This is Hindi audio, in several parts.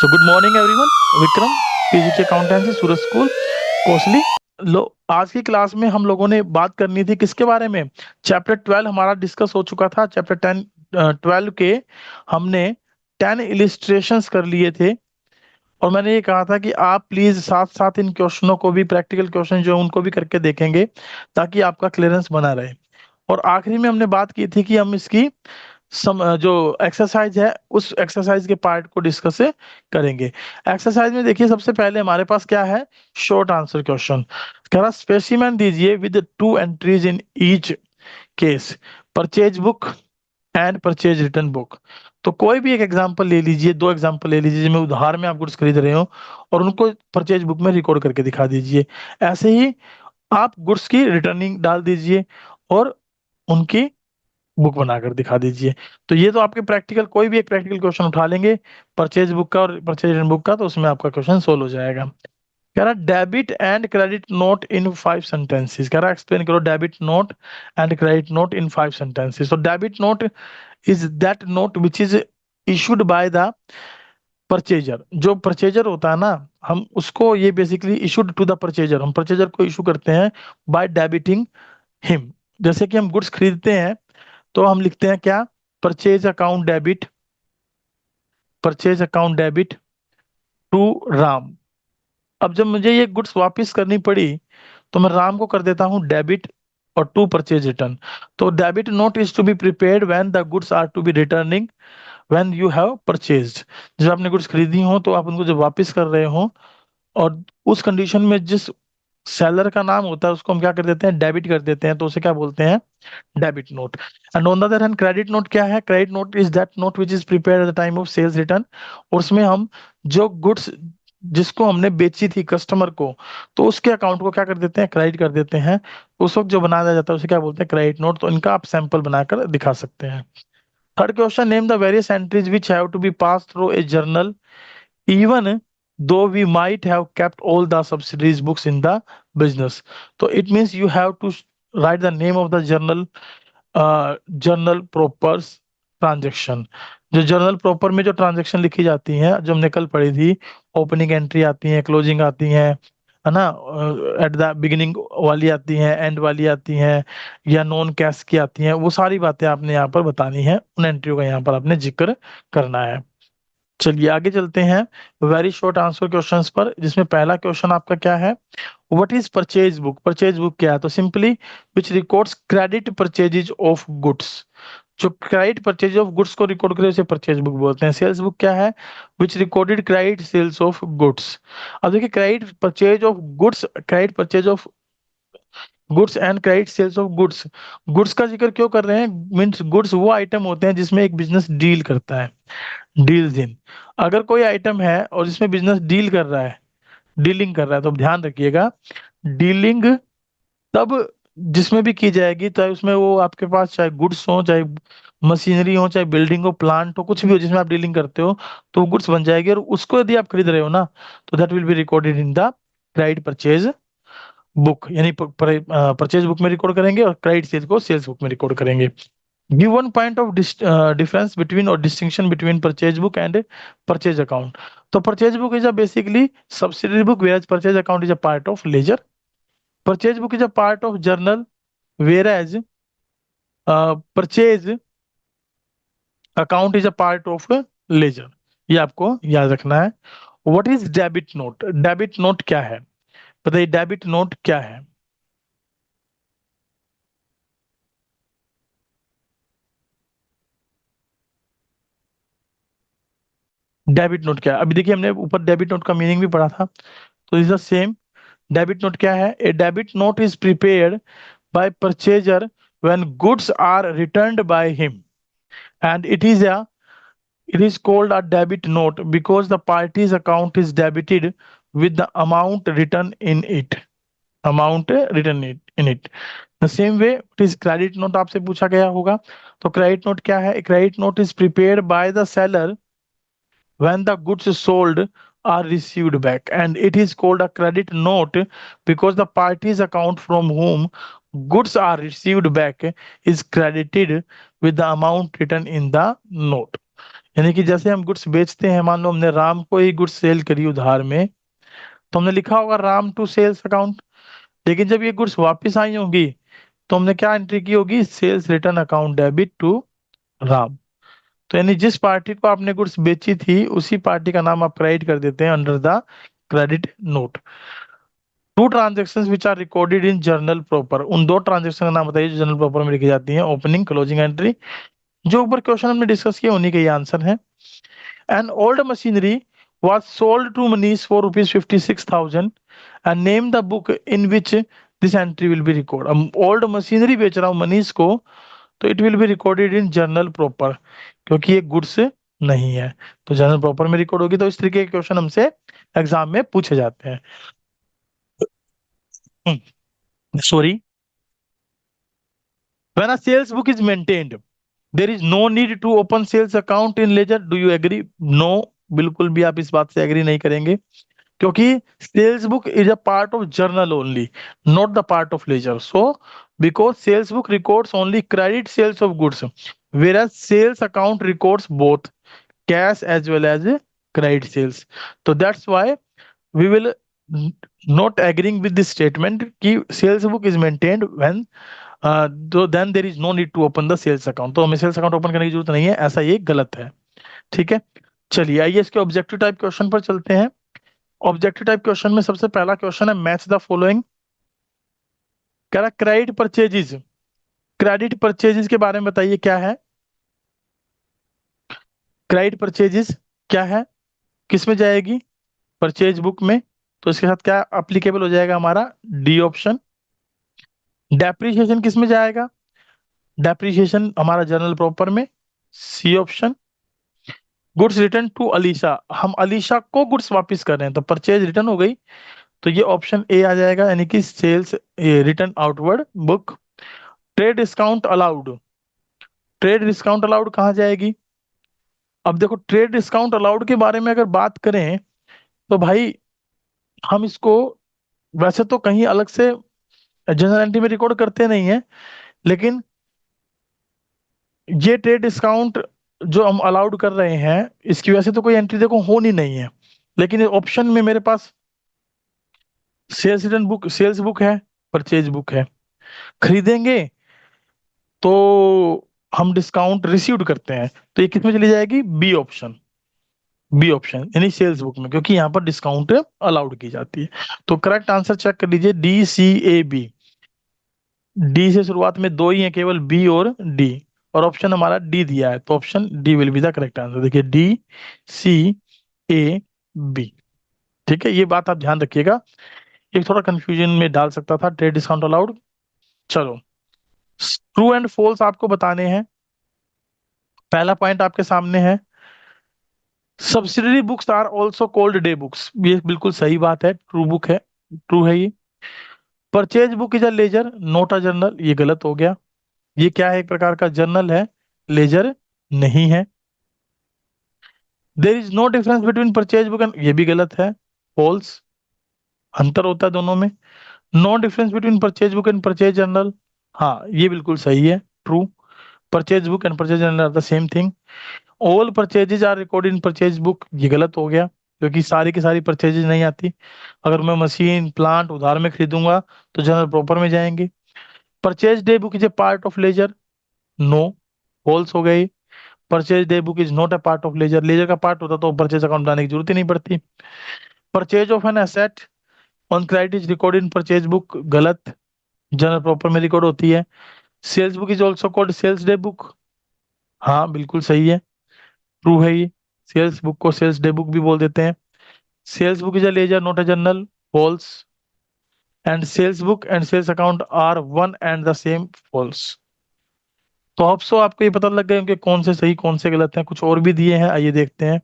सो good morning everyone. Vikram, PGT accountancy, Surat school, Kosli. लो, आज की क्लास में हम लोगों ने बात करनी थी किसके बारे में। चैप्टर 12 हमारा डिस्कस हो चुका था। चैप्टर 12 के हमने 10 इलिस्ट्रेशंस कर लिए थे और मैंने ये कहा था कि आप प्लीज साथ साथ इन क्वेश्चनों को भी, प्रैक्टिकल क्वेश्चन जो है उनको भी करके देखेंगे ताकि आपका क्लियरेंस बना रहे। और आखिरी में हमने बात की थी कि हम इसकी जो एक्सरसाइज है उस एक्सरसाइज के पार्ट को डिस्कस करेंगे। एक्सरसाइज में देखिए, सबसे पहले हमारे पास क्या है, शॉर्ट आंसर क्वेश्चन। कह रहा स्पेसिमेन दीजिए with 2 entries in each case, purchase book and purchase return book. तो कोई भी एक एग्जांपल ले लीजिए, 2 एग्जांपल ले लीजिए जिसमें उधार में आप गुड्स खरीद रहे हो और उनको परचेज बुक में रिकॉर्ड करके दिखा दीजिए। ऐसे ही आप गुड्स की रिटर्निंग डाल दीजिए और उनकी बुक बनाकर दिखा दीजिए। तो ये तो आपके प्रैक्टिकल, कोई भी एक प्रैक्टिकल क्वेश्चन उठा लेंगे परचेज बुक का और परचेज रिटर्न बुक का, तो उसमें आपका क्वेश्चन सोल्व हो जाएगा। कह रहा debit and credit note in 5 sentences. कह रहा एक्सप्लेन करो debit note and credit note in 5 sentences. तो debit note is that note which is issued by the purchaser. जो परचेजर होता है ना, हम उसको, ये basically issued to the purchaser, हम परचेजर को इशू करते हैं बाय डेबिटिंग हिम। जैसे कि हम गुड्स खरीदते हैं तो हम लिखते हैं क्या, purchase account debit, purchase account debit to Ram. अब जब मुझे ये गुड्स वापस करनी पड़ी तो मैं राम को कर देता हूँ डेबिट और टू परचेज रिटर्न। तो debit note is to be prepared when the goods are to be returning when you have purchased. जब आपने गुड्स खरीदी हो तो आप उनको जब वापस कर रहे हो और उस कंडीशन में जिस सेलर का नाम होता है उसको हम क्या कर देते हैं, डेबिट कर देते हैं, तो उसे क्या बोलते हैं, debit note. And on the other hand credit note क्या है, credit note is that note which is prepared at the time of sales return. और उसमें हम जो गुड्स जिसको हमने बेची थी कस्टमर को, तो उसके अकाउंट को क्या कर देते हैं, क्रेडिट कर देते हैं। उस वक्त जो बनाया जाता है उसे क्या बोलते हैं, क्रेडिट नोट। तो इनका आप सैंपल बनाकर दिखा सकते हैं। Third question, name the various entries which have to be pass through a journal even though we might have kept all the subsidiaries books in the business. So it means you have to write the name of the journal propers transaction. जो जर्नल प्रॉपर में जो ट्रांजेक्शन लिखी जाती हैं, जो हमने कल पढ़ी थी, ओपनिंग एंट्री आती है, क्लोजिंग आती है ना, एट द बिगिनिंग वाली आती हैं, एंड वाली आती हैं, या नॉन कैश की आती हैं, वो सारी बातें आपने यहाँ पर बतानी है, उन एंट्रियों का यहाँ पर आपने जिक्र करना है। चलिए आगे चलते हैं वेरी शॉर्ट आंसर क्वेश्चंस पर, जिसमें पहला क्वेश्चन आपका क्या है, what is purchase book. Purchase book क्या है, तो simply which records credit purchases of goods. जो क्रेडिट परचेज ऑफ गुड्स को रिकॉर्ड करे उसे परचेज बुक बोलते हैं। सेल्स बुक क्या है, which recorded credit sales of goods. अब देखिए, credit purchase of goods, credit purchase of goods and credit sales of goods. Goods का जिक्र क्यों कर रहे हैं, मीन्स गुड्स वो आइटम होते हैं जिसमें एक बिजनेस डील करता है, डील्स इन। अगर कोई आइटम है और जिसमें बिजनेस डील कर रहा है, डीलिंग कर रहा है, तो ध्यान रखिएगा, डीलिंग तब जिसमें भी की जाएगी, चाहे उसमें वो आपके पास चाहे गुड्स हो, चाहे मशीनरी हो, चाहे बिल्डिंग हो, प्लांट हो, कुछ भी हो जिसमें आप डीलिंग करते हो, तो गुड्स बन जाएगी। और उसको यदि आप खरीद रहे हो ना, तो that will be recorded in the credit purchase book, यानी परचेज बुक में रिकॉर्ड करेंगे और क्रेडिट सेल्स को सेल्स बुक में रिकॉर्ड करेंगे। Give one point of difference between or distinction between purchase book and purchase account. So purchase book is a basically subsidiary book, whereas purchase account is a part of ledger. Purchase book is a part of journal, whereas purchase account is a part of ledger. ये आपको याद रखना है। What is debit note? Debit note क्या है, बताइए, डेबिट नोट क्या है। डेबिट नोट क्या है, अभी देखिए हमने ऊपर डेबिट नोट का मीनिंग भी पढ़ा था, तो is the same. Debit note क्या है, a debit note is prepared by purchaser when goods are returned by him, and it is called a debit note because the party's account is debited with the amount written in it, in it. The same way it is credit note, आपसे पूछा गया होगा, तो credit note क्या है, credit note is prepared by the seller when the goods sold are received back, and it is called a credit note because the party's account from whom goods are received back is credited with the amount written in the note. यानी कि जैसे हम गुड्स बेचते हैं, मान लो हमने राम को ही गुड्स सेल करी उधार में, तो हमने लिखा होगा राम टू सेल्स अकाउंट। लेकिन जब ये गुड्स वापस आई होंगी तो हमने क्या एंट्री की होगी, sales return account debit to Ram. तो यानी जिस पार्टी को आपने गुड्स बेची थी उसी पार्टी का नाम आप क्रेडिट कर देते हैं under the credit note. Two transactions which are recorded in journal proper, उन दो ट्रांजेक्शन का नाम बताइए जो जर्नल प्रॉपर में लिखी जाती हैं, ओपनिंग क्लोजिंग एंट्री। जो ऊपर क्वेश्चन हमने डिस्कस किया उन्हीं का ये आंसर है। An old machinery was sold to Manish for rupees 56,000 and name the book in which this entry will be recorded। अब ओल्ड मशीनरी बेच रहा हूँ मनीष को, तो it will be recorded in journal proper, क्योंकि ये गुड्स नहीं है तो जर्नल प्रॉपर में रिकॉर्ड होगी। तो इस तरीके के क्वेश्चन हमसे एग्जाम में पूछे जाते हैं। Sorry, when a sales book is maintained there is no need to open sales account in ledger, do you agree? No, बिल्कुल भी आप इस बात से एग्री नहीं करेंगे, क्योंकि sales book is a part of journal only, not the part of ledger. So because sales book records only credit sales of goods, whereas sales account records both cash as well as credit sales। तो that's why we will not agreeing with this statement कि sales book is maintained when तो then there is no need to open the sales account, तो हमें सेल्स अकाउंट ओपन करने की जरूरत नहीं है, ऐसा ये गलत है। ठीक है, चलिए आइए इसके ऑब्जेक्टिव टाइप क्वेश्चन पर चलते हैं। ऑब्जेक्टिव टाइप क्वेश्चन में सबसे पहला क्वेश्चन है मैच द फॉलोइंग। कह रहा क्रेडिट परचेजेज, क्रेडिट परचेजेज के बारे में बताइए क्या है। क्रेडिट परचेजेज क्या है, किस में जाएगी, परचेज बुक में, तो इसके साथ क्या अप्लीकेबल हो जाएगा हमारा, डी ऑप्शन। डेप्रीशिएशन किस में जाएगा, डेप्रीशिएशन हमारा जनरल प्रॉपर में, C option. Goods return to Alisha, हम अलीशा को गुड्स वापस कर रहे हैं तो परचेज रिटर्न हो गई, तो ये ऑप्शन ए आ जाएगा, यानी कि sales return outward book. Trade discount allowed, trade discount allowed कहाँ जाएगी। अब देखो ट्रेड डिस्काउंट अलाउड के बारे में अगर बात करें तो भाई हम इसको वैसे तो कहीं अलग से जनरल एंट्री में रिकॉर्ड करते नहीं है, लेकिन ये ट्रेड डिस्काउंट जो हम अलाउड कर रहे हैं इसकी वजह से तो कोई एंट्री देखो होनी नहीं है, लेकिन ऑप्शन में मेरे पास sales return book, sales book है, परचेज बुक है। खरीदेंगे तो हम डिस्काउंट रिसीव्ड करते हैं, तो ये किस में चली जाएगी, बी ऑप्शन, बी ऑप्शन यानी सेल्स बुक में, क्योंकि यहाँ पर डिस्काउंट अलाउड की जाती है। तो करेक्ट आंसर चेक कर लीजिए, D C A B. D से शुरुआत में दो ही है केवल, बी और डी, और ऑप्शन हमारा डी दिया है, तो option D will be the correct answer. देखिए डी सी ए बी। ठीक है, ये बात आप ध्यान रखिएगा, एक थोड़ा कंफ्यूजन में डाल सकता था ट्रेड डिस्काउंट अलाउड। चलो ट्रू एंड फॉल्स आपको बताने हैं। पहला पॉइंट आपके सामने है, subsidiary books are also called day books, ये बिल्कुल सही बात है, ट्रू बुक है, ट्रू है ये। Purchase book is a ledger not a journal, ये गलत हो गया, ये क्या है, एक प्रकार का जर्नल है, लेजर नहीं है। There is no difference between purchase book and, ये भी गलत है, फॉल्स, अंतर होता है दोनों में। No difference between purchase book and purchase journal, हाँ ये बिल्कुल सही है, true. Purchase book and purchase journal are the same thing. All purchases are recorded in purchase book, ये गलत हो गया, क्योंकि सारी की सारी परचेजेज नहीं आती। अगर मैं मशीन प्लांट उधार में खरीदूंगा तो जनरल प्रॉपर में जाएंगे। Purchase day book is a part of ledger, no, false हो गई। Purchase day book is not a part of ledger, ledger का पार्ट होता तो परचेज अकाउंट बनाने की जरूरत ही नहीं पड़ती। Purchase of an asset on credit is record in purchase book, गलत, जनरल प्रॉपर में रिकॉर्ड होती है। Sales book is also called sales day book, हाँ बिल्कुल सही है, ट्रू है ये, सेल्स बुक को सेल्स डे बुक भी बोल देते हैं। Sales book is a ledger not a journal, false. And sales book and sales account are one and the same, false. तो अब सो आपको ये पता लग गए कि कौन से सही कौन से गलत हैं, कुछ और भी दिए हैं, आइए देखते हैं।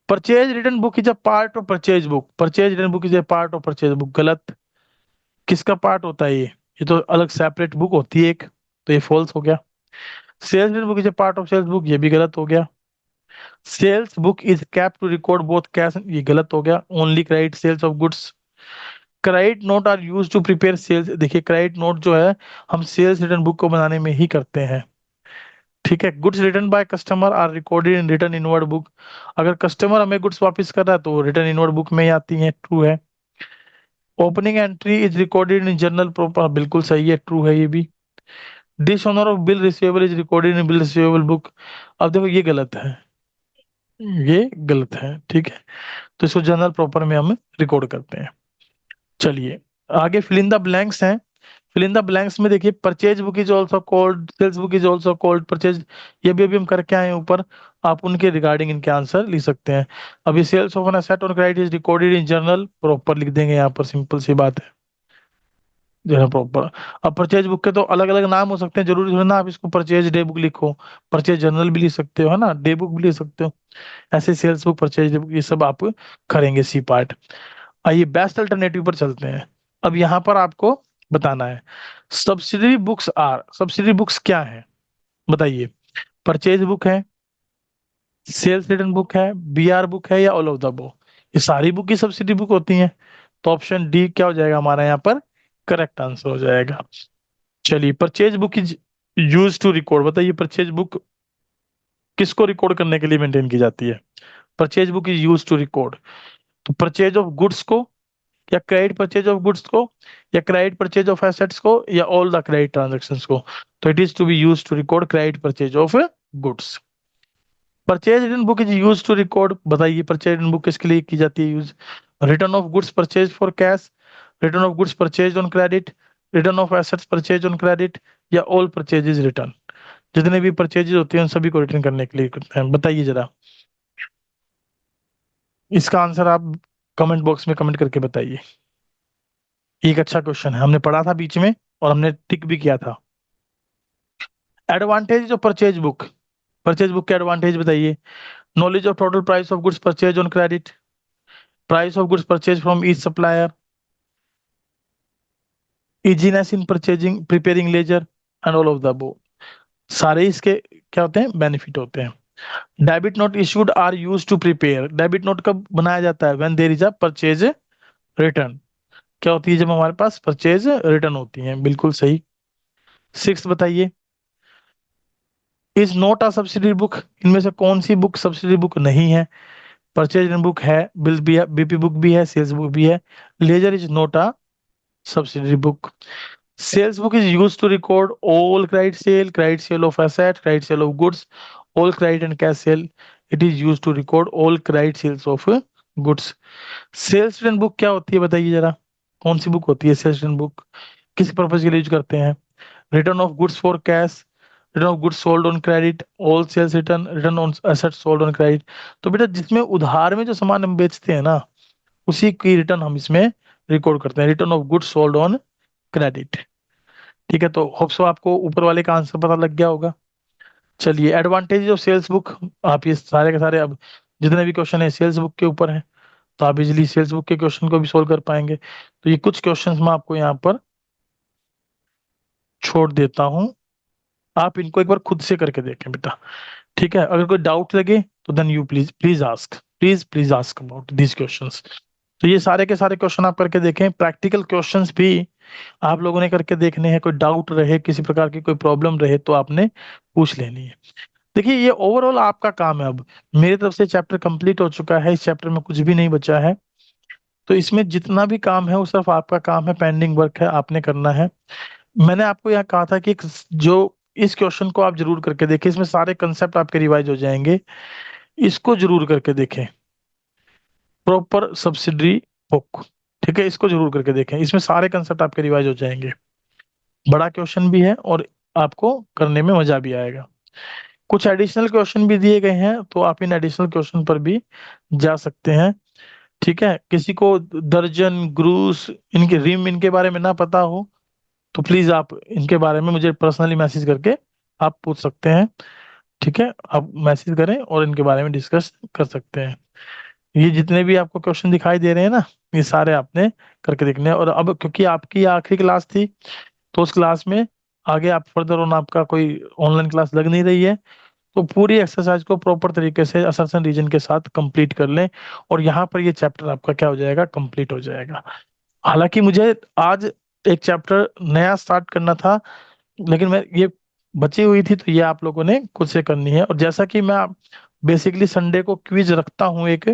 Purchase return book is a part of purchase book, purchase return book is a part of purchase book, गलत। किसका पार्ट होता है ये तो अलग सेपरेट बुक होती है एक, तो ये फॉल्स हो गया। Sales return book is a part of sales book, ये भी गलत हो गया। Sales book is kept to record both cash, ये गलत हो गया, only credit sales of goods. Credit note are use to prepare sales, देखिए क्रेडिट नोट जो है हम सेल्स रिटर्न बुक को बनाने में ही करते हैं। ठीक है। Goods return by customer are recorded in return inward book. अगर कस्टमर हमें गुड्स वापस कर रहा है तो वो रिटर्न इनवर्ड बुक में ही आती है, ट्रू है। Opening entry is recorded in journal proper, बिल्कुल सही है, ट्रू है ये भी। Dishonour of bill receivable is recorded in bill receivable book. अब देखो ये गलत है, ये गलत है, ठीक है। तो इसको जर्नल प्रॉपर में हम रिकॉर्ड करते हैं। चलिए आगे फिल इन द ब्लैंक्स हैं। फिल इन द ब्लैंक्स में देखिए, purchase book is also called, sales book is also called purchase. ये भी अभी हम करके आए हैं ऊपर, आप उनके रिगार्डिंग इनके आंसर लिख सकते हैं। अभी sales of an asset on credit is recorded in journal, proper लिख देंगे यहाँ पर, सिंपल सी बात है, जरा प्रॉपर। अब परचेज बुक के तो अलग अलग नाम हो सकते हैं, जरूरी थोड़ी ना आप इसको परचेज डे बुक लिखो, परचेज जर्नल भी लिख सकते हो, है ना, डे बुक भी लिख सकते हो। ऐसे सेल्स बुक, परचेज बुक, ये सब आप करेंगे सी पार्ट। आइए बेस्ट अल्टरनेटिव पर चलते हैं। अब यहाँ पर आपको बताना है subsidiary books are, subsidiary books क्या है बताइए। परचेज बुक है, सेल्स रिटर्न बुक है, बीआर बुक है, या ऑल ऑफ द अबव। ये सारी बुक की सब्सिडी बुक होती हैं। तो ऑप्शन डी क्या हो जाएगा हमारा यहाँ पर करेक्ट आंसर हो जाएगा। चलिए purchase book is use to record, बताइए परचेज बुक किसको रिकॉर्ड करने के लिए मेंटेन की जाती है। Purchase book is use to record, तो परचेज ऑफ गुड्स को, या क्रेडिट परचेज ऑफ गुड्स को, या क्रेडिट परचेज ऑफ एसेट्स को, या ऑल द क्रेडिट ट्रांजेक्शन्स को। तो it is to be use to record credit purchase of goods. Purchase return book is use to record, बताइए परचेज रिटर्न बुक किसके लिए की जाती है use. Return of goods purchase for cash, return of goods purchase on credit, return of assets purchase on credit, या ऑल परचेजेज रिटर्न। जितने भी परचेजेज होते हैं उन सभी को रिटर्न करने के लिए करते हैं, बताइए जरा। इसका आंसर आप कमेंट बॉक्स में कमेंट करके बताइए। एक अच्छा क्वेश्चन है, हमने पढ़ा था बीच में और हमने टिक भी किया था। Advantage of purchase book, purchase book के एडवांटेज बताइए। Knowledge of total price of goods purchase on credit, price of goods purchase from each supplier, easiness in purchasing preparing ledger, and all of the above. सारे इसके क्या होते हैं बेनिफिट होते हैं। Debit note issued are use to prepare, debit note कब बनाया जाता है when there is a purchase return. क्या होती है जब हमारे पास परचेज रिटर्न होती है, बिल्कुल सही। सिक्स बताइए, is not a subsidy book, इनमें से कौन सी बुक सब्सिडी बुक नहीं है। परचेज रिटर्न बुक है, बिल भी है, बीपी बुक भी है, सेल्स बुक भी है। Ledger is not a subsidy book. Sales book is use to record all credit sale of asset, credit sale of goods, all credit and cash sale. It is use to record all credit sales of goods. Sales return book क्या होती है बताइए जरा, कौन सी बुक होती है सेल्स रिटर्न बुक, किस पर्पज के लिए यूज करते हैं। Return of goods for cash, return of goods sold on credit, all sales return, return on assets sold on credit. तो बेटा जिसमें उधार में जो सामान हम बेचते हैं ना, उसी की रिटर्न हम इसमें रिकॉर्ड करते हैं, return of goods sold on credit. ठीक है, तो होप सो आपको ऊपर वाले का आंसर पता लग गया होगा। चलिए एडवांटेज ऑफ सेल्स बुक, आप ये सारे के सारे अब जितने भी क्वेश्चन है सेल्स बुक के ऊपर है, तो आप इजिली सेल्स बुक के क्वेश्चन को भी सोल्व कर पाएंगे। तो ये कुछ क्वेश्चंस मैं आपको यहाँ पर छोड़ देता हूँ, आप इनको एक बार खुद से करके देखें बेटा। ठीक है, अगर कोई डाउट लगे तो then you please please ask, please ask about this questions. तो ये सारे के सारे क्वेश्चन आप करके देखें, प्रैक्टिकल क्वेश्चंस भी आप लोगों ने करके देखने हैं। कोई डाउट रहे, किसी प्रकार की कोई प्रॉब्लम रहे तो आपने पूछ लेनी है। देखिए ये ओवरऑल आपका काम है, अब मेरी तरफ से चैप्टर कंप्लीट हो चुका है, इस चैप्टर में कुछ भी नहीं बचा है। तो इसमें जितना भी काम है वो सिर्फ आपका काम है, पेंडिंग वर्क है, आपने करना है। मैंने आपको यहाँ कहा था कि जो इस क्वेश्चन को आप जरूर करके देखें, इसमें सारे कंसेप्ट आपके रिवाइज हो जाएंगे, इसको जरूर करके देखें, प्रॉपर सब्सिडरी बुक। ठीक है, इसको जरूर करके देखें, इसमें सारे कंसेप्ट आपके रिवाइज हो जाएंगे। बड़ा क्वेश्चन भी है और आपको करने में मजा भी आएगा। कुछ एडिशनल क्वेश्चन भी दिए गए हैं, तो आप इन एडिशनल क्वेश्चन पर भी जा सकते हैं। ठीक है, किसी को दर्जन, ग्रूस, इनके रिम, इनके बारे में ना पता हो तो प्लीज आप इनके बारे में मुझे पर्सनली मैसेज करके आप पूछ सकते हैं। ठीक है, आप मैसेज करें और इनके बारे में डिस्कस कर सकते हैं। ये जितने भी आपको क्वेश्चन दिखाई दे रहे हैं ना, ये सारे आपने करके देखने हैं। और अब क्योंकि आपकी आखिरी क्लास थी, तो उस क्लास में आगे आप फर्दर ऑन आपका कोई ऑनलाइन क्लास लग नहीं रही है, तो पूरी एक्सरसाइज को प्रॉपर तरीके से असर्शन रीजन के साथ कंप्लीट कर लें, और यहाँ पर ये चैप्टर आपका क्या हो जाएगा, कंप्लीट हो जाएगा। हालांकि मुझे आज एक चैप्टर नया स्टार्ट करना था, लेकिन मैं ये बची हुई थी, तो ये आप लोगों ने खुद से करनी है। और जैसा कि मैं बेसिकली संडे को क्विज रखता हूँ एक,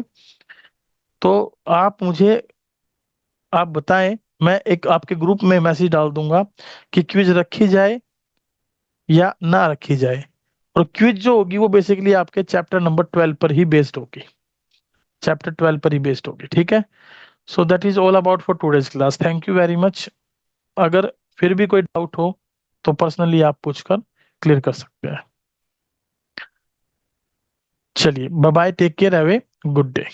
तो आप बताएं, मैं एक आपके ग्रुप में मैसेज डाल दूंगा कि क्विज रखी जाए या ना रखी जाए। और क्विज जो होगी वो बेसिकली आपके चैप्टर नंबर 12 पर ही बेस्ड होगी, चैप्टर 12 पर ही बेस्ड होगी, ठीक है। So that is all about for today's class. Thank you very much. अगर फिर भी कोई डाउट हो तो पर्सनली आप पूछकर क्लियर कर सकते हैं। चलिए, bye bye, take care, have a good day.